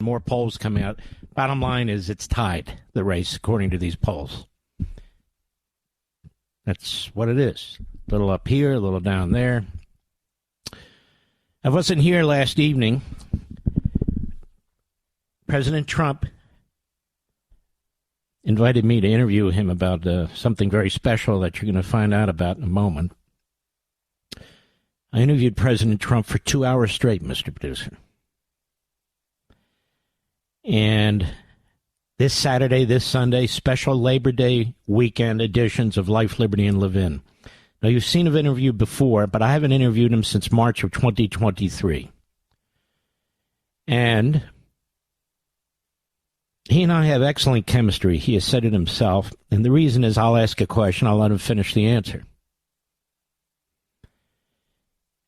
more polls coming out. Bottom line is it's tied, the race, according to these polls. That's what it is. A little up here, a little down there. I wasn't here last evening. President Trump invited me to interview him about something very special that you're going to find out about in a moment. I interviewed President Trump for 2 hours straight, Mr. Producer. And this Saturday, this Sunday, special Labor Day weekend editions of Life, Liberty, and Levin. Now, you've seen him interviewed before, but I haven't interviewed him since March of 2023. And he and I have excellent chemistry. He has said it himself. And the reason is I'll ask a question, I'll let him finish the answer.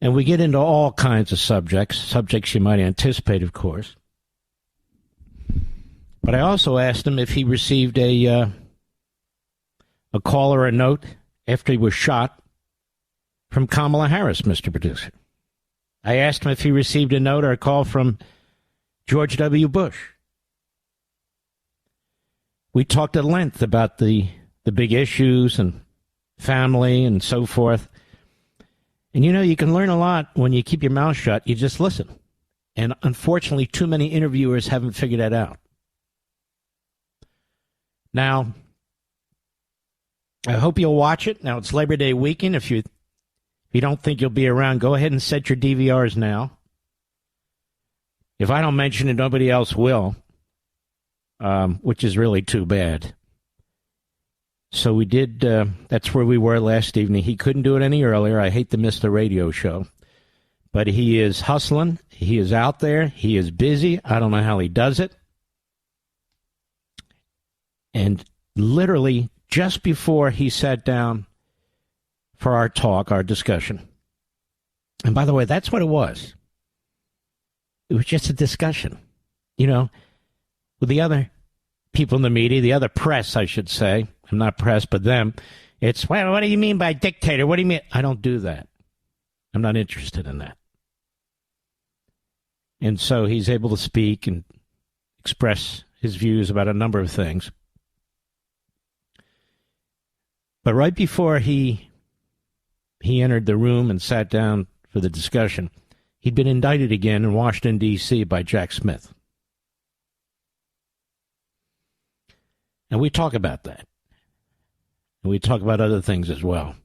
And we get into all kinds of subjects you might anticipate, of course. But I also asked him if he received a call or a note after he was shot from Kamala Harris, Mr. Producer. I asked him if he received a note or a call from George W. Bush. We talked at length about the big issues and family and so forth. And you know, you can learn a lot when you keep your mouth shut. You just listen. And unfortunately, too many interviewers haven't figured that out. Now, I hope you'll watch it. Now, it's Labor Day weekend. If you don't think you'll be around, go ahead and set your DVRs now. If I don't mention it, nobody else will, which is really too bad. So we did, that's where we were last evening. He couldn't do it any earlier. I hate to miss the radio show. But he is hustling. He is out there. He is busy. I don't know how he does it. And literally just before he sat down for our talk, our discussion. And by the way, that's what it was. It was just a discussion, you know, with the other people in the media, the other press, I should say. I'm not press, but them. It's, well, what do you mean by dictator? What do you mean? I don't do that. I'm not interested in that. And so he's able to speak and express his views about a number of things. But right before he entered the room and sat down for the discussion, he'd been indicted again in Washington, D.C. by Jack Smith. And we talk about that. And we talk about other things as well.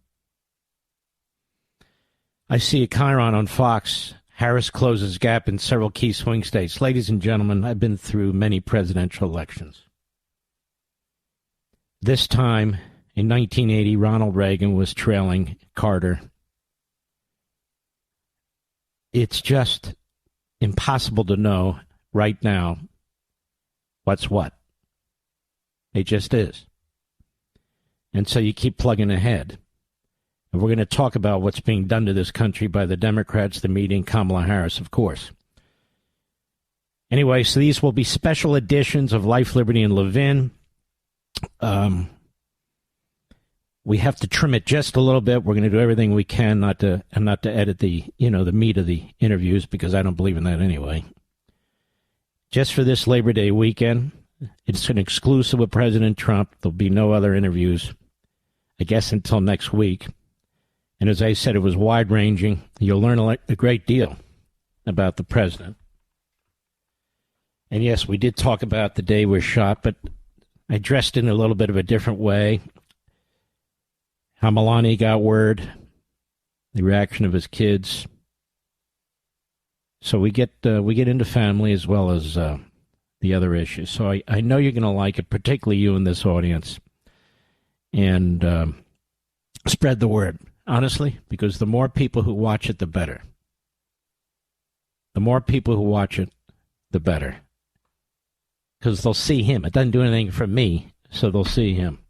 I see a chyron on Fox. Harris closes gap in several key swing states. Ladies and gentlemen, I've been through many presidential elections. This time, in 1980, Ronald Reagan was trailing Carter. It's just impossible to know right now what's what. It just is. And so you keep plugging ahead. And we're going to talk about what's being done to this country by the Democrats, the media, and Kamala Harris, of course. Anyway, so these will be special editions of Life, Liberty, and Levin. We have to trim it just a little bit. We're going to do everything we can not to edit the meat of the interviews, because I don't believe in that anyway. Just for this Labor Day weekend, it's an exclusive with President Trump. There'll be no other interviews, I guess, until next week. And as I said, it was wide-ranging. You'll learn a great deal about the president. And yes, we did talk about the day we were shot, but I dressed in a little bit of a different way. How Melania got word, the reaction of his kids. So we get into family as well as the other issues. So I know you're going to like it, particularly you in this audience. And spread the word, honestly, because the more people who watch it, the better. The more people who watch it, the better. Because they'll see him. It doesn't do anything for me, so they'll see him.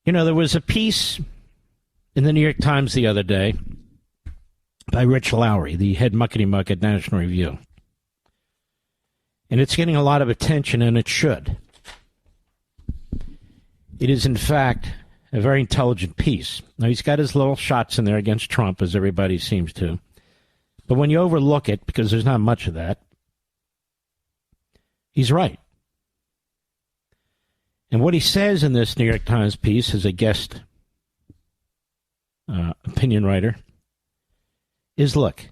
You know, there was a piece in the New York Times the other day by Rich Lowry, the head muckety-muck at National Review. And it's getting a lot of attention, and it should. It is, in fact, a very intelligent piece. Now, he's got his little shots in there against Trump, as everybody seems to. But when you overlook it, because there's not much of that, He's right. And what he says in this New York Times piece as a guest opinion writer is, look,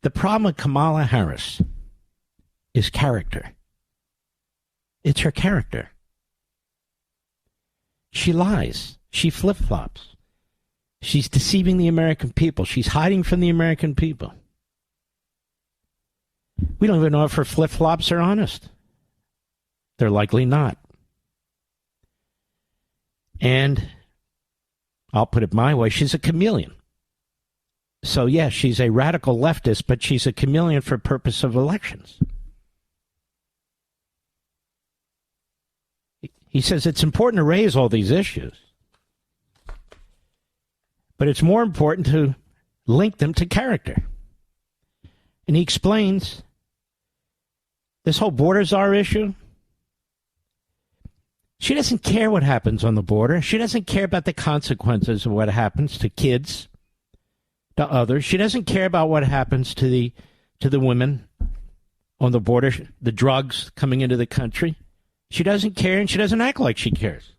the problem with Kamala Harris is character. It's her character. She lies. She flip-flops. She's deceiving the American people. She's hiding from the American people. We don't even know if her flip-flops are honest. They're likely not. And I'll put it my way, she's a chameleon. So, yes, she's a radical leftist, but she's a chameleon for purpose of elections. He says it's important to raise all these issues, but it's more important to link them to character. And he explains this whole border czar issue. She doesn't care what happens on the border. She doesn't care about the consequences of what happens to kids, to others. She doesn't care about what happens to the women on the border, the drugs coming into the country. She doesn't care, and she doesn't act like she cares.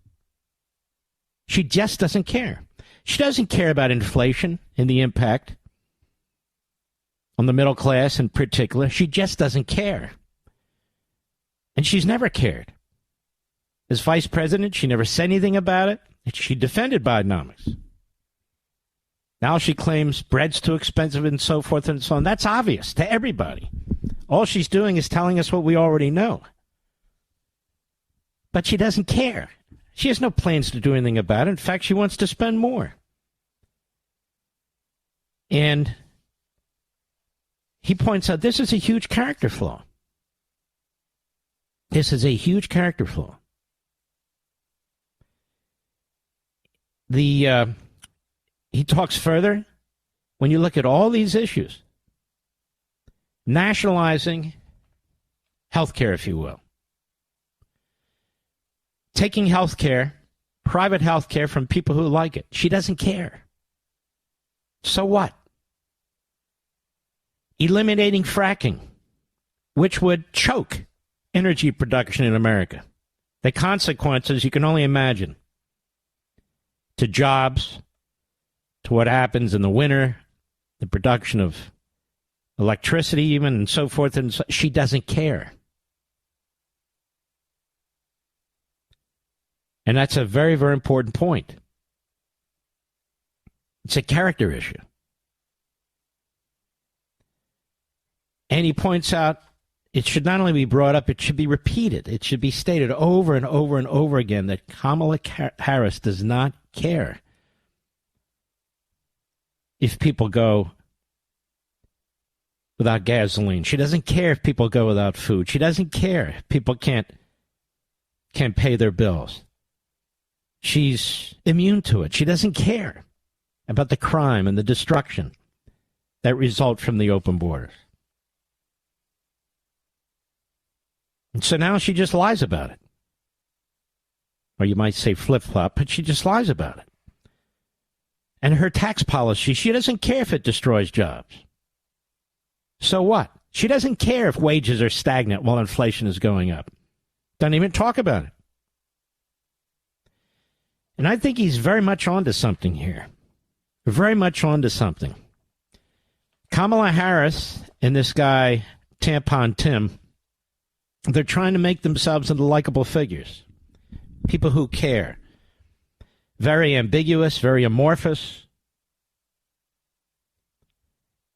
She just doesn't care. She doesn't care about inflation and the impact on the middle class in particular. She just doesn't care. And she's never cared. As vice president, she never said anything about it. She defended Bidenomics. Now she claims bread's too expensive and so forth and so on. That's obvious to everybody. All she's doing is telling us what we already know. But she doesn't care. She has no plans to do anything about it. In fact, she wants to spend more. And he points out this is a huge character flaw. This is a huge character flaw. He talks further. When you look at all these issues, nationalizing health care, if you will, taking health care, private health care from people who like it. She doesn't care. So what? Eliminating fracking, which would choke energy production in America. The consequences you can only imagine. To jobs, to what happens in the winter, the production of electricity even, and so forth. And so, she doesn't care. And that's a very, very important point. It's a character issue. And he points out it should not only be brought up, it should be repeated. It should be stated over and over and over again that Kamala Harris does not care if people go without gasoline. She doesn't care if people go without food. She doesn't care if people can't pay their bills. She's immune to it. She doesn't care about the crime and the destruction that result from the open borders. And so now she just lies about it. Or you might say flip-flop, but she just lies about it. And her tax policy, she doesn't care if it destroys jobs. So what? She doesn't care if wages are stagnant while inflation is going up. Doesn't even talk about it. And I think he's very much onto something here. Very much onto something. Kamala Harris and this guy, Tampon Tim, they're trying to make themselves into likable figures. People who care. Very ambiguous, very amorphous.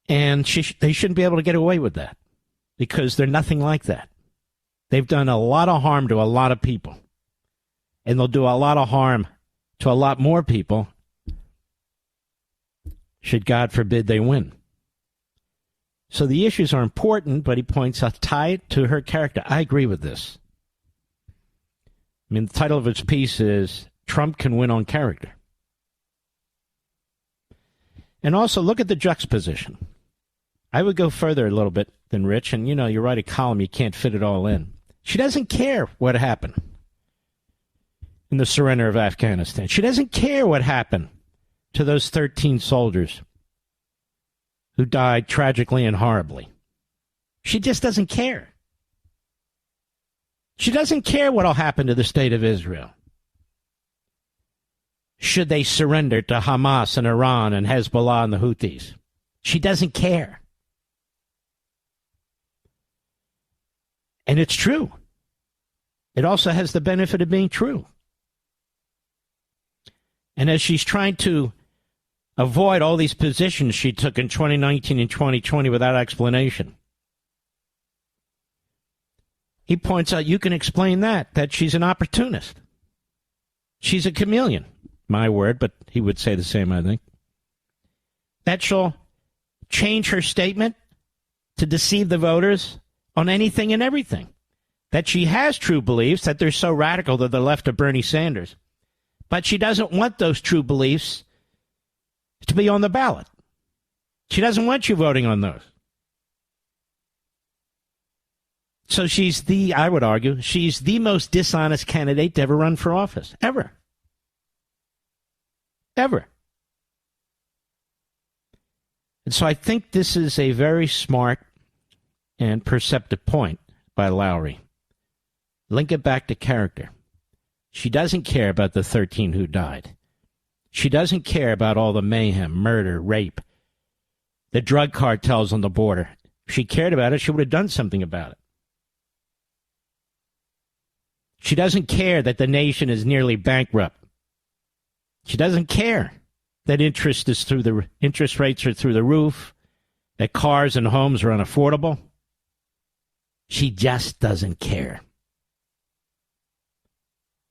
And they shouldn't be able to get away with that because they're nothing like that. They've done a lot of harm to a lot of people. And they'll do a lot of harm to a lot more people should, God forbid, they win. So the issues are important, but he points out, tie it to her character. I agree with this. I mean, the title of his piece is Trump Can Win on Character. And also look at the juxtaposition. I would go further a little bit than Rich, and you write a column, you can't fit it all in. She doesn't care what happened in the surrender of Afghanistan. She doesn't care what happened to those 13 soldiers who died tragically and horribly. She just doesn't care. She doesn't care what will happen to the state of Israel. Should they surrender to Hamas and Iran and Hezbollah and the Houthis? She doesn't care. And it's true. It also has the benefit of being true. And as she's trying to avoid all these positions she took in 2019 and 2020 without explanation, he points out you can explain that she's an opportunist. She's a chameleon. My word, but he would say the same, I think. That she'll change her statement to deceive the voters on anything and everything. That she has true beliefs, that they're so radical that they're left of Bernie Sanders. But she doesn't want those true beliefs to be on the ballot. She doesn't want you voting on those. So I would argue, she's the most dishonest candidate to ever run for office. Ever. Ever. And so I think this is a very smart and perceptive point by Lowry. Link it back to character. She doesn't care about the 13 who died. She doesn't care about all the mayhem, murder, rape, the drug cartels on the border. If she cared about it, she would have done something about it. She doesn't care that the nation is nearly bankrupt. She doesn't care that interest rates are through the roof, that cars and homes are unaffordable. She just doesn't care.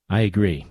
I agree.